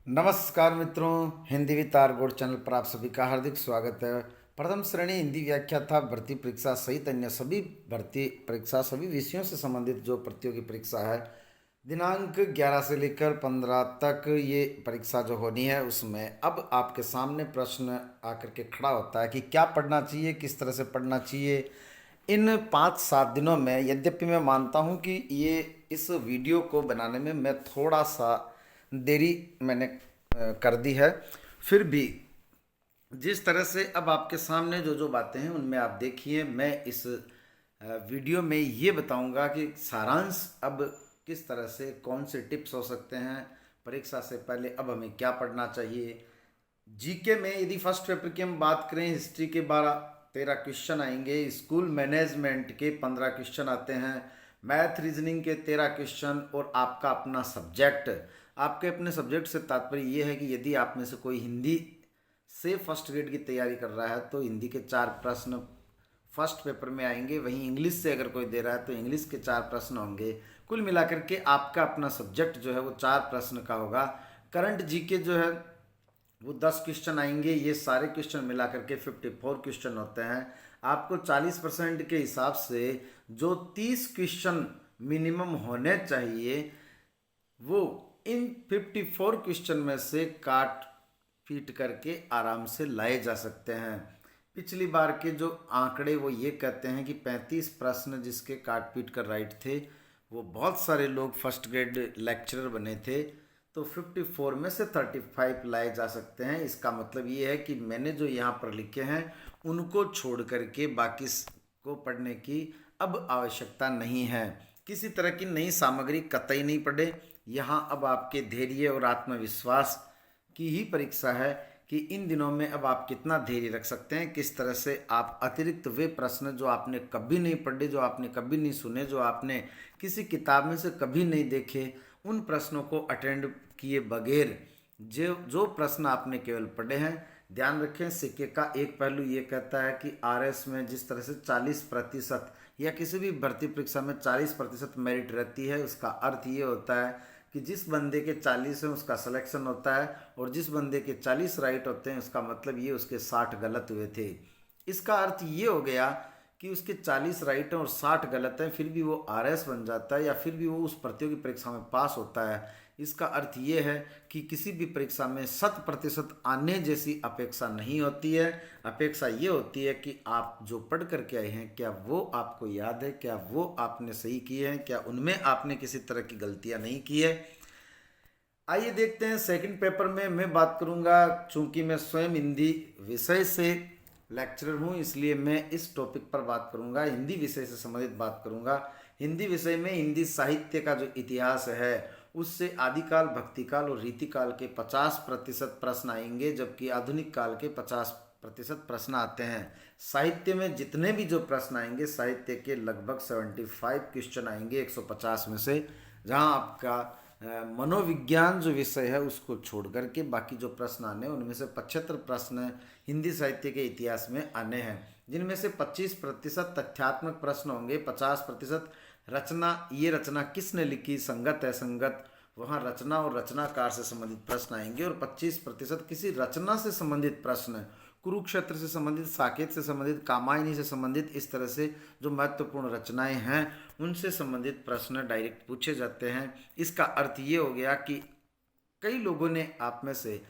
नमस्कार मित्रों, Hindi with board channel पर आप सभी का हार्दिक स्वागत है। प्रथम श्रेणी हिंदी व्याख्या था भर्ती परीक्षा सहित अन्य सभी भर्ती परीक्षा सभी विषयों से संबंधित जो प्रतियोगी परीक्षा है, दिनांक 11 से लेकर 15 तक ये परीक्षा जो होनी है, उसमें अब आपके सामने प्रश्न आकर के खड़ा होता है कि क्या पढ़ना चाहिए, किस तरह से पढ़ना चाहिए। इन 5-7 दिनों में यद्यपि मैं मानता हूँ कि ये इस वीडियो को बनाने में मैं थोड़ा सा देरी मैंने कर दी है, फिर भी जिस तरह से अब आपके सामने जो जो बातें हैं उनमें आप देखिए, मैं इस वीडियो में ये बताऊंगा कि सारांश अब किस तरह से कौन से टिप्स हो सकते हैं परीक्षा से पहले, अब हमें क्या पढ़ना चाहिए। जीके में यदि फर्स्ट पेपर की हम बात करें, हिस्ट्री के 12-13 क्वेश्चन आएंगे, स्कूल मैनेजमेंट के 15 क्वेश्चन आते हैं, मैथ रीजनिंग के 13 क्वेश्चन और आपका अपना सब्जेक्ट। आपके अपने सब्जेक्ट से तात्पर्य ये है कि यदि आप में से कोई हिंदी से फर्स्ट ग्रेड की तैयारी कर रहा है तो हिंदी के 4 प्रश्न फर्स्ट पेपर में आएंगे, वहीं इंग्लिश से अगर कोई दे रहा है तो इंग्लिश के 4 प्रश्न होंगे। कुल मिलाकर के आपका अपना सब्जेक्ट जो है वो 4 प्रश्न का होगा। करंट जीके जो है वो 10 क्वेश्चन आएंगे, ये सारे क्वेश्चन मिला करके 54 क्वेश्चन होते हैं। आपको 40% के हिसाब से जो 30 क्वेश्चन मिनिमम होने चाहिए वो इन 54 क्वेश्चन में से काट पीट करके आराम से लाए जा सकते हैं। पिछली बार के जो आंकड़े वो ये कहते हैं कि 35 प्रश्न जिसके काट पीट कर राइट थे, वो बहुत सारे लोग फर्स्ट ग्रेड लेक्चरर बने थे, तो 54 में से 35 लाए जा सकते हैं। इसका मतलब ये है कि मैंने जो यहाँ पर लिखे हैं उनको छोड़ करके बाकी को पढ़ने की अब आवश्यकता नहीं है। किसी तरह की नई सामग्री कतई नहीं पढ़े। यहाँ अब आपके धैर्य और आत्मविश्वास की ही परीक्षा है कि इन दिनों में अब आप कितना धैर्य रख सकते हैं, किस तरह से आप अतिरिक्त वे प्रश्न जो आपने कभी नहीं पढ़े, जो आपने कभी नहीं सुने, जो आपने किसी किताब में से कभी नहीं देखे, उन प्रश्नों को अटेंड किए बगैर जो जो प्रश्न आपने केवल पढ़े हैं। ध्यान रखें, सिक्के का एक पहलू ये कहता है कि आरएस में जिस तरह से 40% या किसी भी भर्ती परीक्षा में 40% मेरिट रहती है, उसका अर्थ ये होता है कि जिस बंदे के 40 हैं उसका सिलेक्शन होता है, और जिस बंदे के 40 राइट होते हैं उसका मतलब ये उसके 60 गलत हुए थे। इसका अर्थ ये हो गया कि उसके 40 राइट हैं और 60 गलत हैं, फिर भी वो आरएस बन जाता है या फिर भी वो उस प्रतियोगी परीक्षा में पास होता है। इसका अर्थ ये है कि किसी भी परीक्षा में 100% आने जैसी अपेक्षा नहीं होती है। अपेक्षा ये होती है कि आप जो पढ़ करके आए हैं क्या वो आपको याद है, क्या वो आपने सही किए हैं, क्या उनमें आपने किसी तरह की गलतियां नहीं की है। आइए देखते हैं सेकंड पेपर में मैं बात करूंगा। चूंकि मैं स्वयं हिंदी विषय से लेक्चरर हूं, इसलिए मैं इस टॉपिक पर बात करूंगा, हिंदी विषय से संबंधित बात करूंगा। हिंदी विषय में हिंदी साहित्य का जो इतिहास है उससे आदिकाल, भक्तिकाल और रीतिकाल के 50% प्रश्न आएंगे, जबकि आधुनिक काल के 50% प्रश्न आते हैं। साहित्य में जितने भी जो प्रश्न आएंगे, साहित्य के लगभग 75 क्वेश्चन आएंगे 150 में से, जहां आपका मनोविज्ञान जो विषय है उसको छोड़ करके बाकी जो प्रश्न आने हैं उनमें से 75 प्रश्न हिंदी साहित्य के इतिहास में आने हैं, जिनमें से 25% तथ्यात्मक प्रश्न होंगे, 50% रचना, ये रचना किसने लिखी, संगत है संगत, वहाँ रचना और रचनाकार से संबंधित प्रश्न आएंगे, और 25% किसी रचना से संबंधित प्रश्न, कुरुक्षेत्र से संबंधित, साकेत से संबंधित, कामायनी से संबंधित, इस तरह से जो महत्वपूर्ण रचनाएं हैं उनसे संबंधित प्रश्न डायरेक्ट पूछे जाते हैं। इसका अर्थ ये हो गया कि कई लोगों ने आप में से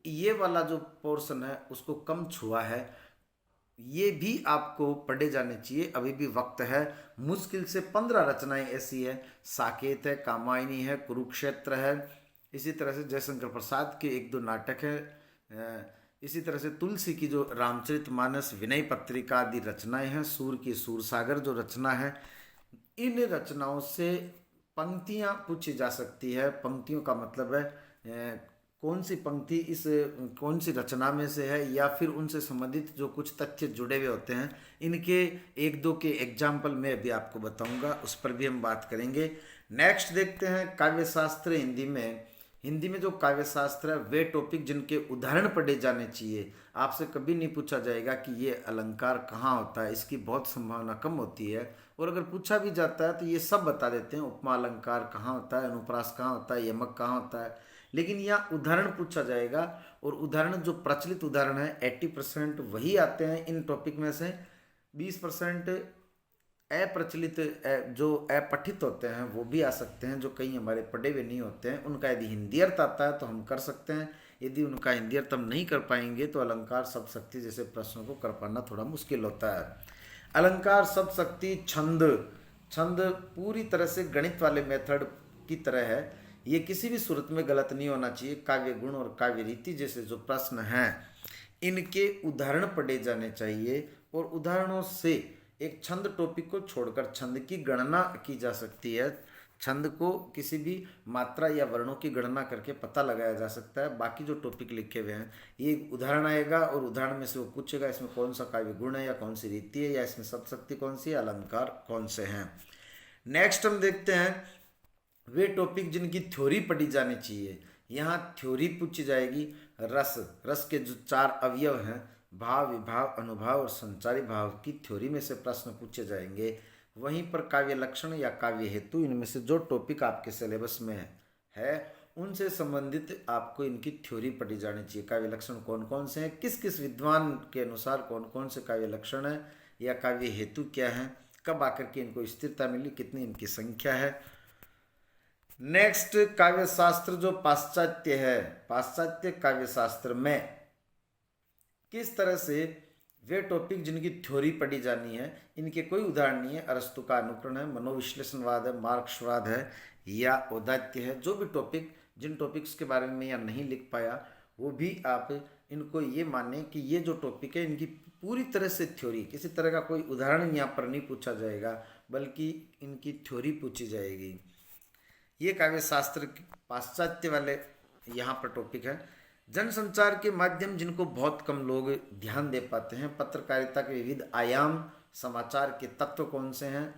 ये वाला जो पोर्शन है उसको कम छुआ है, ये भी आपको पढ़े जाने चाहिए, अभी भी वक्त है। मुश्किल से 15 रचनाएं ऐसी है, साकेत है, कामायनी है, कुरुक्षेत्र है, इसी तरह से जयशंकर प्रसाद के 1-2 नाटक है, इसी तरह से तुलसी की जो रामचरितमानस, विनय पत्रिका आदि रचनाएं हैं, सूर की सूरसागर जो रचना है, इन रचनाओं से पंक्तियां पूछी जा सकती है। पंक्तियों का मतलब है कौन सी पंक्ति इस कौन सी रचना में से है, या फिर उनसे संबंधित जो कुछ तथ्य जुड़े हुए होते हैं, इनके 1-2 के एग्जाम्पल मैं भी आपको बताऊंगा, उस पर भी हम बात करेंगे। नेक्स्ट देखते हैं काव्य शास्त्र हिंदी में। हिंदी में जो काव्य शास्त्र है वे टॉपिक जिनके उदाहरण पढ़े जाने चाहिए। आपसे कभी नहीं पूछा जाएगा कि ये अलंकार कहाँ होता है, इसकी बहुत संभावना कम होती है। और अगर पूछा भी जाता है तो ये सब बता देते हैं, उपमा अलंकार कहाँ होता है, अनुप्रास कहाँ होता है, यमक कहाँ होता है। लेकिन यहाँ उदाहरण पूछा जाएगा, और उदाहरण जो प्रचलित उदाहरण है 80% वही आते हैं इन टॉपिक में से। 20% अप्रचलित जो अपठित होते हैं वो भी आ सकते हैं, जो कहीं हमारे पढ़े हुए नहीं होते हैं। उनका यदि हिंदी अर्थ आता है तो हम कर सकते हैं, यदि उनका हिंदी अर्थ हम नहीं कर पाएंगे तो अलंकार शब्द शक्ति जैसे प्रश्नों को कर पाना थोड़ा मुश्किल होता है। अलंकार शब्द शक्ति छंद, छंद पूरी तरह से गणित वाले मेथड की तरह है। ये किसी भी सूरत में गलत नहीं होना चाहिए। काव्य गुण और काव्य रीति जैसे जो प्रश्न हैं इनके उदाहरण पढ़े जाने चाहिए, और उदाहरणों से एक छंद टॉपिक को छोड़कर छंद की गणना की जा सकती है। छंद को किसी भी मात्रा या वर्णों की गणना करके पता लगाया जा सकता है। बाकी जो टॉपिक लिखे हुए हैं ये उदाहरण आएगा, और उदाहरण में से वो पूछेगा इसमें कौन सा काव्य गुण है, या कौन सी रीति है, या इसमें शब्द शक्ति कौन सी है, अलंकार कौन से हैं। नेक्स्ट हम देखते हैं वे टॉपिक जिनकी थ्योरी पढ़ी जानी चाहिए। यहाँ थ्योरी पूछी जाएगी। रस, रस के जो 4 अवयव हैं, भाव, विभाव, अनुभाव और संचारी भाव की थ्योरी में से प्रश्न पूछे जाएंगे। वहीं पर काव्य लक्षण या काव्य हेतु, इनमें से जो टॉपिक आपके सिलेबस में है उनसे संबंधित आपको इनकी थ्योरी पढ़ी जानी चाहिए। काव्य लक्षण कौन कौन से हैं, किस किस विद्वान के अनुसार कौन कौन से काव्य लक्षण है, या काव्य हेतु क्या है, कब आकर के इनको स्थिरता मिली, कितनी इनकी संख्या है। नेक्स्ट काव्य शास्त्र जो पाश्चात्य है, पाश्चात्य काव्य शास्त्र में किस तरह से वे टॉपिक जिनकी थ्योरी पढ़ी जानी है, इनके कोई उदाहरण नहीं है। अरस्तु का अनुकरण है, मनोविश्लेषणवाद है, मार्क्सवाद है, या औदात्य है। जो भी टॉपिक, जिन टॉपिक्स के बारे में या नहीं लिख पाया वो भी आप इनको ये माने कि ये जो टॉपिक है इनकी पूरी तरह से थ्योरी, किसी तरह का कोई उदाहरण यहाँ पर नहीं पूछा जाएगा बल्कि इनकी थ्योरी पूछी जाएगी। ये काव्य शास्त्र पाश्चात्य वाले यहाँ पर टॉपिक है। जनसंचार के माध्यम जिनको बहुत कम लोग ध्यान दे पाते हैं, पत्रकारिता के विविध आयाम, समाचार के तत्व कौन से हैं,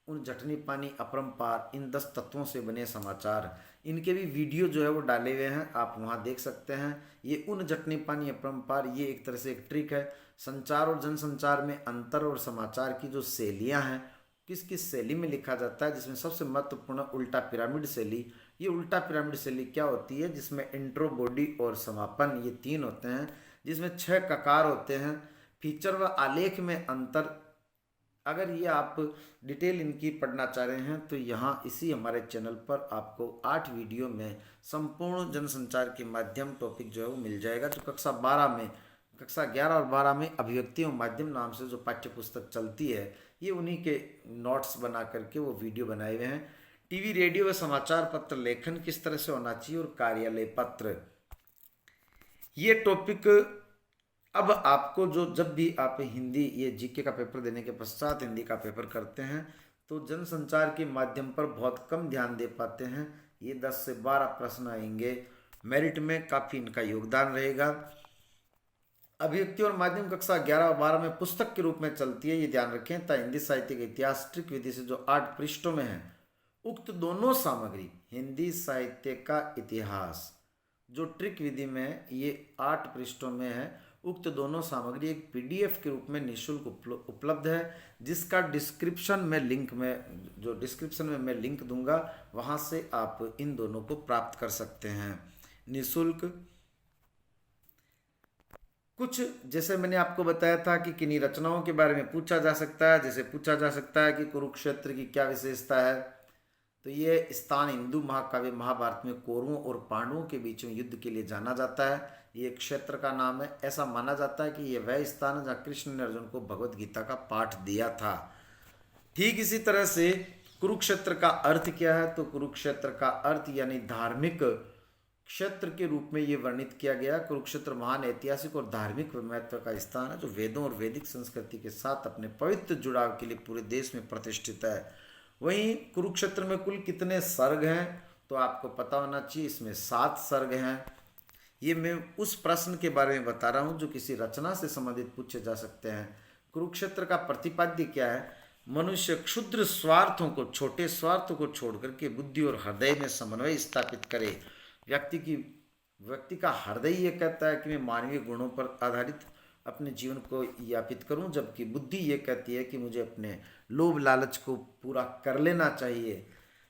उन जटनी पानी अपरंपार, इन 10 तत्वों से बने समाचार, इनके भी वीडियो जो है वो डाले हुए हैं, आप वहाँ देख सकते हैं। ये उन जटनी पानी अपरंपार, ये एक तरह से एक ट्रिक है। संचार और जनसंचार में अंतर और समाचार की जो शैलियाँ हैं, किस किस शैली में लिखा जाता है, जिसमें सबसे महत्वपूर्ण उल्टा पिरामिड शैली। ये उल्टा पिरामिड शैली क्या होती है, जिसमें इंट्रो, बॉडी और समापन ये 3 होते हैं, जिसमें 6 ककार होते हैं। फीचर व आलेख में अंतर, अगर ये आप डिटेल इनकी पढ़ना चाह रहे हैं तो यहाँ इसी हमारे चैनल पर आपको 8 वीडियो में संपूर्ण जनसंचार के माध्यम टॉपिक जो है वो मिल जाएगा। जो कक्षा 12 में, कक्षा 11 और 12 में अभिव्यक्तियों माध्यम नाम से जो पाठ्य पुस्तक चलती है, ये उन्हीं के नोट्स बना करके वो वीडियो बनाए हुए हैं। टीवी, रेडियो व समाचार पत्र लेखन किस तरह से होना चाहिए, और कार्यालय पत्र, ये टॉपिक अब आपको जो जब भी आप हिंदी ये जीके का पेपर देने के पश्चात हिंदी का पेपर करते हैं तो जनसंचार के माध्यम पर बहुत कम ध्यान दे पाते हैं। ये 10 से 12 प्रश्न आएंगे, मेरिट में काफ़ी इनका योगदान रहेगा। अभिव्यक्ति और माध्यम कक्षा 11 और 12 में पुस्तक के रूप में चलती है, ये ध्यान रखें। तथा हिंदी साहित्य का इतिहास ट्रिक विधि से जो 8 पृष्ठों में है, उक्त दोनों सामग्री हिंदी साहित्य का इतिहास जो ट्रिक विधि में ये 8 पृष्ठों में है, उक्त दोनों सामग्री एक पीडीएफ के रूप में निःशुल्क उपलब्ध है, जिसका डिस्क्रिप्शन में लिंक में, जो डिस्क्रिप्शन में मैं लिंक दूंगा, वहां से आप इन दोनों को प्राप्त कर सकते हैं निःशुल्क। कुछ जैसे मैंने आपको बताया था कि किन्हीं रचनाओं के बारे में पूछा जा सकता है, जैसे पूछा जा सकता है कि कुरुक्षेत्र की क्या विशेषता है, तो ये स्थान हिंदू महाकाव्य महाभारत में कौरवों और पांडवों के बीच में युद्ध के लिए जाना जाता है। ये क्षेत्र का नाम है। ऐसा माना जाता है कि ये वह स्थान है जहाँ कृष्ण ने अर्जुन को भगवत गीता का पाठ दिया था। ठीक इसी तरह से कुरुक्षेत्र का अर्थ क्या है, तो कुरुक्षेत्र का अर्थ यानी धार्मिक क्षेत्र के रूप में ये वर्णित किया गया। कुरुक्षेत्र महान ऐतिहासिक और धार्मिक महत्व का स्थान है जो वेदों और वैदिक संस्कृति के साथ अपने पवित्र जुड़ाव के लिए पूरे देश में प्रतिष्ठित है। वहीं कुरुक्षेत्र में कुल कितने सर्ग हैं, तो आपको पता होना चाहिए, इसमें 7 सर्ग हैं। ये मैं उस प्रश्न के बारे में बता रहा हूँ जो किसी रचना से संबंधित पूछे जा सकते हैं। कुरुक्षेत्र का प्रतिपाद्य क्या है, मनुष्य क्षुद्र स्वार्थों को, छोटे स्वार्थों को छोड़ करके बुद्धि और हृदय में समन्वय स्थापित करे, व्यक्ति का हृदय ये कहता है कि मैं मानवीय गुणों पर आधारित अपने जीवन को यापित करूं, जबकि बुद्धि ये कहती है कि मुझे अपने लोभ लालच को पूरा कर लेना चाहिए।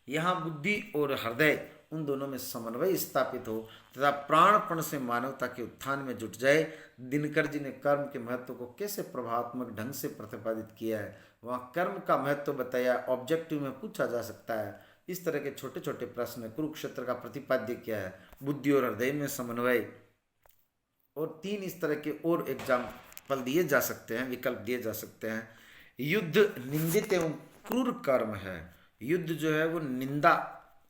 यहाँ बुद्धि और हृदय उन दोनों में समन्वय स्थापित हो तथा प्राणपण से मानवता के उत्थान में जुट जाए। दिनकर जी ने कर्म के महत्व को कैसे प्रभावात्मक ढंग से प्रतिपादित किया है, वहाँ कर्म का महत्व बताया, ऑब्जेक्टिव में पूछा जा सकता है। इस तरह के छोटे छोटे प्रश्न, कुरुक्षेत्र का प्रतिपाद्य क्या है, बुद्धि और हृदय में समन्वय, और 3 इस तरह के और एग्जाम्पल दिए जा सकते हैं, विकल्प दिए जा सकते हैं। युद्ध निंदित एवं क्रूर कर्म है। युद्ध जो है वो निंदा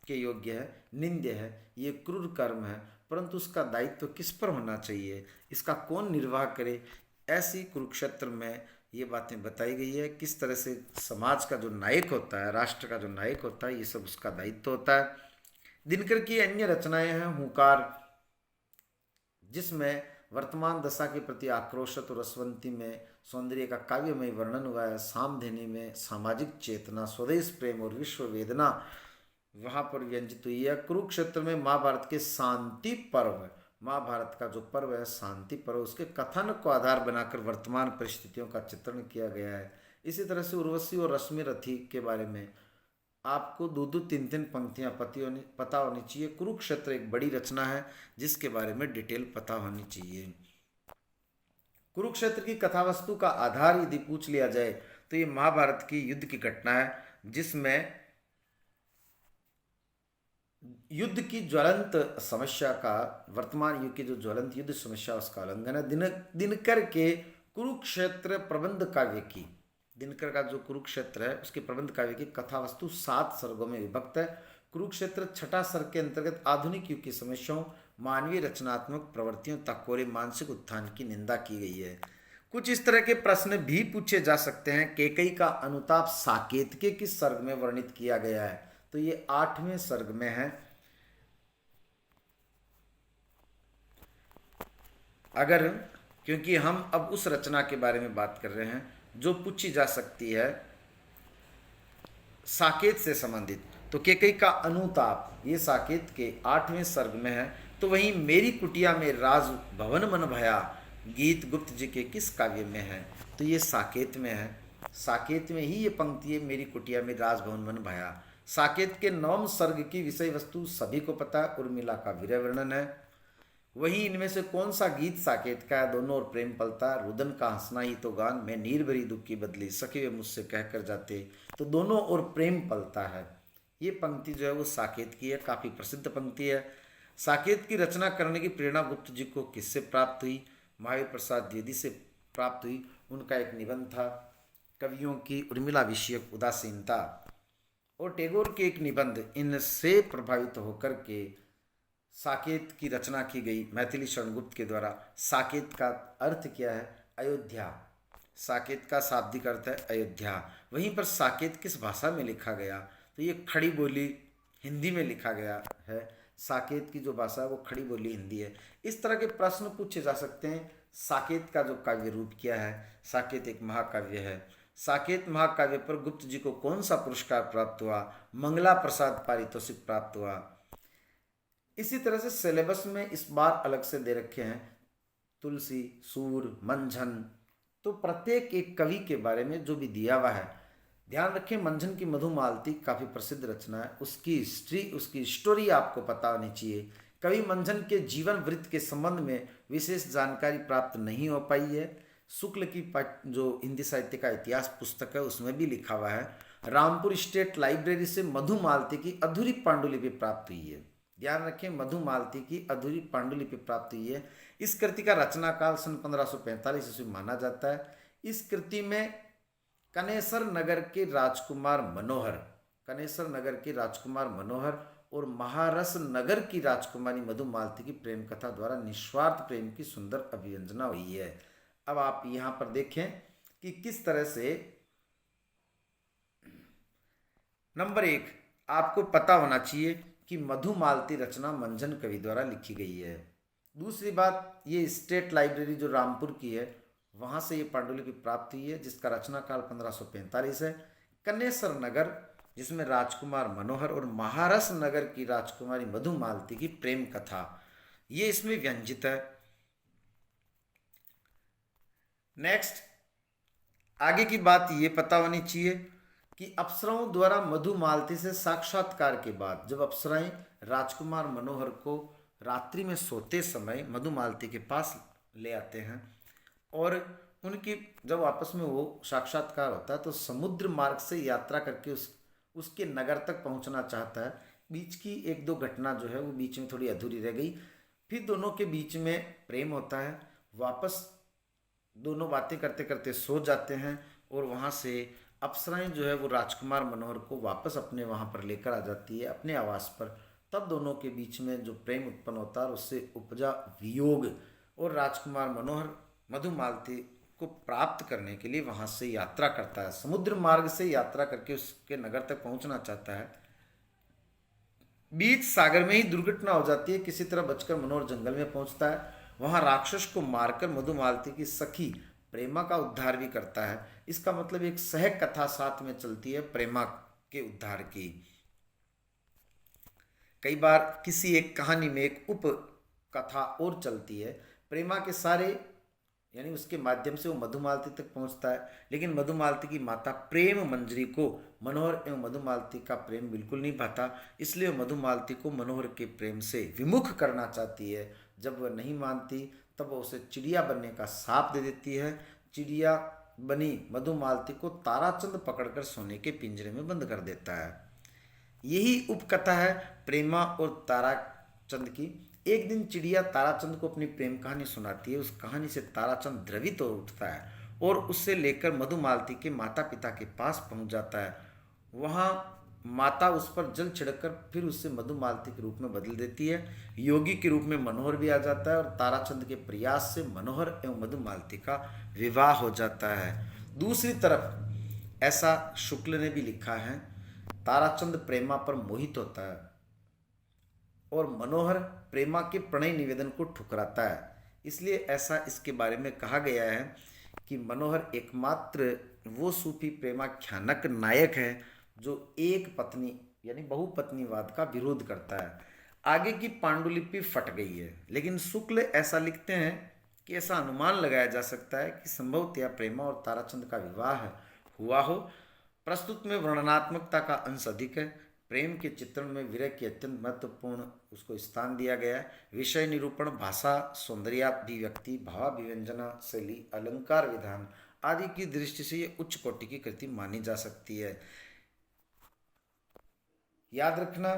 के योग्य है, निंद्य है, ये क्रूर कर्म है, परंतु उसका दायित्व किस पर होना चाहिए, इसका कौन निर्वाह करे, ऐसी कुरुक्षेत्र में ये बातें बताई गई है। किस तरह से समाज का जो नायक होता है, राष्ट्र का जो नायक होता है, ये सब उसका दायित्व होता है। दिनकर की अन्य रचनाएं हैं हुंकार, जिसमें वर्तमान दशा के प्रति आक्रोशित और रसवंती में सौंदर्य का काव्यमय वर्णन हुआ है। सामधेनी में सामाजिक चेतना, स्वदेश प्रेम और विश्व वेदना वहाँ पर व्यंजित हुई है। कुरुक्षेत्र में महाभारत के शांति पर्व, महाभारत का जो पर्व है शांति पर्व, उसके कथन को आधार बनाकर वर्तमान परिस्थितियों का चित्रण किया गया है। इसी तरह से उर्वशी और रश्मि रथी के बारे में आपको 2-2, 3-3 पंक्तियाँ पता होनी चाहिए। कुरुक्षेत्र एक बड़ी रचना है जिसके बारे में डिटेल पता होनी चाहिए। कुरुक्षेत्र की कथा वस्तु का आधार यदि पूछ लिया जाए तो ये महाभारत की युद्ध की घटना है, जिसमें युद्ध की ज्वलंत समस्या का, वर्तमान युग की जो ज्वलंत युद्ध समस्या उसका उल्लंघन है। दिनकर के कुरुक्षेत्र प्रबंध काव्य की, दिनकर का जो कुरुक्षेत्र है उसके प्रबंध काव्य की कथा वस्तु 7 सर्गों में विभक्त है। कुरुक्षेत्र छठा सर्ग के अंतर्गत आधुनिक युग की समस्याओं, मानवीय रचनात्मक प्रवृत्तियों तक कोरे मानसिक उत्थान की निंदा की गई है। कुछ इस तरह के प्रश्न भी पूछे जा सकते हैं। केकई का अनुताप साकेत के किस सर्ग में वर्णित किया गया है, तो ये 8वें सर्ग में है। अगर, क्योंकि हम अब उस रचना के बारे में बात कर रहे हैं जो पूछी जा सकती है साकेत से संबंधित, तो केकई का अनुताप ये साकेत के 8वें सर्ग में है। तो वहीं मेरी कुटिया में राज भवन मन भया गीत गुप्त जी के किस काव्य में है, तो ये साकेत में है। साकेत में ही ये पंक्ति है, मेरी कुटिया में राजभवन मन भया। साकेत के 9वें सर्ग की विषय वस्तु सभी को पता है, उर्मिला का वीर्य वर्णन है। वहीं इनमें से कौन सा गीत साकेत का है, दोनों और प्रेम पलता, रुदन का हंसना ही तो गान, मैं नीर भरी दुख की बदली सखी वे मुझसे कह कर जाते, तो दोनों और प्रेम पलता है। ये पंक्ति जो है वो साकेत की है, काफ़ी प्रसिद्ध पंक्ति है। साकेत की रचना करने की प्रेरणा गुप्त जी को किससे प्राप्त हुई, महावीर प्रसाद द्विवेदी से प्राप्त हुई। उनका एक निबंध था कवियों की उर्मिला विषयक उदासीनता, और टैगोर के एक निबंध, इनसे प्रभावित होकर के साकेत की रचना की गई मैथिली शरण गुप्त के द्वारा। साकेत का अर्थ क्या है, अयोध्या। साकेत का शाब्दिक अर्थ है अयोध्या। वहीं पर साकेत किस भाषा में लिखा गया, तो ये खड़ी बोली हिंदी में लिखा गया है। साकेत की जो भाषा है वो खड़ी बोली हिंदी है। इस तरह के प्रश्न पूछे जा सकते हैं। साकेत का जो काव्य रूप क्या है, साकेत एक महाकाव्य है। साकेत महाकाव्य पर गुप्त जी को कौन सा पुरस्कार प्राप्त हुआ, मंगला प्रसाद पारितोषिक प्राप्त हुआ। इसी तरह से सिलेबस में इस बार अलग से दे रखे हैं तुलसी, सूर, मंझन, तो प्रत्येक एक कवि के बारे में जो भी दिया हुआ है। ध्यान रखें, मंझन की मधुमालती काफ़ी प्रसिद्ध रचना है, उसकी हिस्ट्री, उसकी स्टोरी आपको पता होनी चाहिए। कवि मंझन के जीवन वृत्त के संबंध में विशेष जानकारी प्राप्त नहीं हो पाई है। शुक्ल की जो हिंदी साहित्य का इतिहास पुस्तक है उसमें भी लिखा हुआ है। रामपुर स्टेट लाइब्रेरी से मधुमालती की अधूरी पांडुलिपि प्राप्त हुई है। ध्यान रखें, मधुमालती की अधूरी पांडुलिपि प्राप्त हुई है। इस कृति का रचना काल सन 1545 ईस्वी माना जाता है। इस कृति में कनेसर नगर के राजकुमार मनोहर, कनेसर नगर के राजकुमार मनोहर और महारस नगर की राजकुमारी मधुमालती की प्रेम कथा द्वारा निस्वार्थ प्रेम की सुंदर अभिव्यंजना हुई है। अब आप यहाँ पर देखें कि किस तरह से, नंबर 1 आपको पता होना चाहिए कि मधुमालती रचना मंझन कवि द्वारा लिखी गई है। दूसरी बात, ये स्टेट लाइब्रेरी जो रामपुर की है वहाँ से ये पांडुलिपि प्राप्त हुई है, जिसका रचना काल 1545 है। कन्नेसर नगर जिसमें राजकुमार मनोहर और महारस नगर की राजकुमारी मधुमालती की प्रेम कथा ये इसमें व्यंजित है। नेक्स्ट, आगे की बात ये पता होनी चाहिए कि अप्सराओं द्वारा मधुमालती से साक्षात्कार के बाद जब अप्सराएं राजकुमार मनोहर को रात्रि में सोते समय मधुमालती के पास ले आते हैं और उनकी जब आपस में वो साक्षात्कार होता है तो समुद्र मार्ग से यात्रा करके उसके नगर तक पहुंचना चाहता है। बीच की एक दो घटना जो है वो बीच में थोड़ी अधूरी रह गई। फिर दोनों के बीच में प्रेम होता है, वापस दोनों बातें करते करते सो जाते हैं और वहाँ से अप्सराएं जो है वो राजकुमार मनोहर को वापस अपने वहाँ पर लेकर आ जाती है अपने आवास पर। तब दोनों के बीच में जो प्रेम उत्पन्न होता है और उससे उपजा वियोग और राजकुमार मनोहर मधुमालती को प्राप्त करने के लिए वहाँ से यात्रा करता है, समुद्र मार्ग से यात्रा करके उसके नगर तक पहुँचना चाहता है। बीच सागर में ही दुर्घटना हो जाती है, किसी तरह बचकर मनोहर जंगल में पहुंचता है, वहां राक्षस को मारकर मधुमालती की सखी प्रेमा का उद्धार भी करता है। इसका मतलब एक सहज कथा साथ में चलती है प्रेमा के उद्धार की। कई बार किसी एक कहानी में एक उप कथा और चलती है, प्रेमा के सारे यानी उसके माध्यम से वो मधुमालती तक पहुंचता है, लेकिन मधुमालती की माता प्रेम मंजरी को मनोहर एवं मधुमालती का प्रेम बिल्कुल नहीं भाता, इसलिए मधुमालती को मनोहर के प्रेम से विमुख करना चाहती है। जब वह नहीं मानती तब वह उसे चिड़िया बनने का शाप दे देती है। चिड़िया बनी मधुमालती को ताराचंद पकड़कर सोने के पिंजरे में बंद कर देता है। यही उपकथा है प्रेमा और ताराचंद की। एक दिन चिड़िया ताराचंद को अपनी प्रेम कहानी सुनाती है। उस कहानी से ताराचंद द्रवित हो उठता है और उससे लेकर मधुमालती के माता पिता के पास पहुंच जाता है। वहां माता उस पर जल छिड़ककर फिर उससे मधुमालती के रूप में बदल देती है। योगी के रूप में मनोहर भी आ जाता है और ताराचंद के प्रयास से मनोहर एवं मधुमालती का विवाह हो जाता है। दूसरी तरफ ऐसा शुक्ल ने भी लिखा है, ताराचंद प्रेमा पर मोहित होता है और मनोहर प्रेमा के प्रणय निवेदन को ठुकराता है। इसलिए ऐसा इसके बारे में कहा गया है कि मनोहर एकमात्र वो सूफी प्रेमाख्यानक नायक है जो एक पत्नी यानी बहुपत्नीवाद का विरोध करता है। आगे की पांडुलिपि फट गई है, लेकिन शुक्ल ऐसा लिखते हैं कि ऐसा अनुमान लगाया जा सकता है कि संभवतया प्रेमा और ताराचंद का विवाह हुआ हो। प्रस्तुत में वर्णनात्मकता का अंश अधिक है। प्रेम के चित्रण में विरह की अत्यंत महत्वपूर्ण उसको स्थान दिया गया है। विषय निरूपण, भाषा, सौंदर्याभिव्यक्ति, भावाभिव्यंजना शैली, अलंकार विधान आदि की दृष्टि से ये उच्च कोटि की कृति मानी जा सकती है। याद रखना,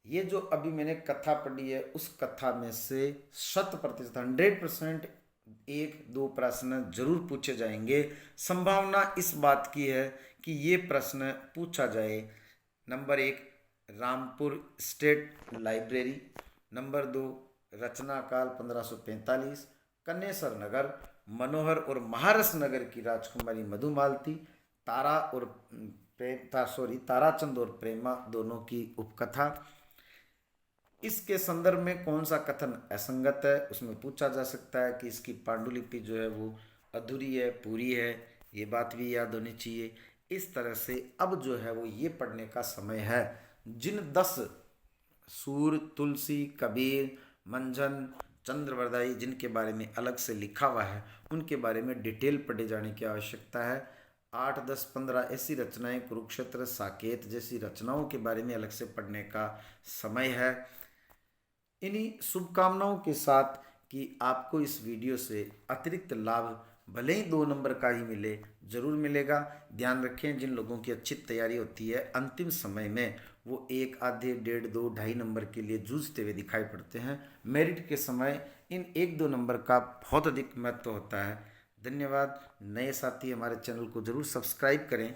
ये जो अभी मैंने कथा पढ़ी है उस कथा में से 100% 1-2 प्रश्न जरूर पूछे जाएंगे। संभावना इस बात की है कि ये प्रश्न पूछा जाए। Number 1 Rampur state library, number 2 रचना काल 1545, कन्नेसर नगर, मनोहर और महारस नगर की राजकुमारी मधुमालती, ताराचंद और प्रेमा दोनों की उपकथा। इसके संदर्भ में कौन सा कथन असंगत है उसमें पूछा जा सकता है कि इसकी पांडुलिपि जो है वो अधूरी है, पूरी है, ये बात भी याद होनी चाहिए। इस तरह से अब जो है वो ये पढ़ने का समय है। जिन 10 सूर, तुलसी, कबीर, मंझन, चंद्रवरदाई जिनके बारे में अलग से लिखा हुआ है उनके बारे में डिटेल पढ़े जाने की आवश्यकता है। 8, 10, 15 ऐसी रचनाएं, कुरुक्षेत्र, साकेत जैसी रचनाओं के बारे में अलग से पढ़ने का समय है। इन्हीं शुभकामनाओं के साथ कि आपको इस वीडियो से अतिरिक्त लाभ भले ही 2 नंबर का ही मिले, जरूर मिलेगा। ध्यान रखें, जिन लोगों की अच्छी तैयारी होती है अंतिम समय में वो 1, आधे, 1.5, 2, 2.5 नंबर के लिए जूझते हुए दिखाई पड़ते हैं। मेरिट के समय इन 1-2 नंबर का बहुत अधिक महत्व होता है। धन्यवाद। नए साथी हमारे चैनल को जरूर सब्सक्राइब करें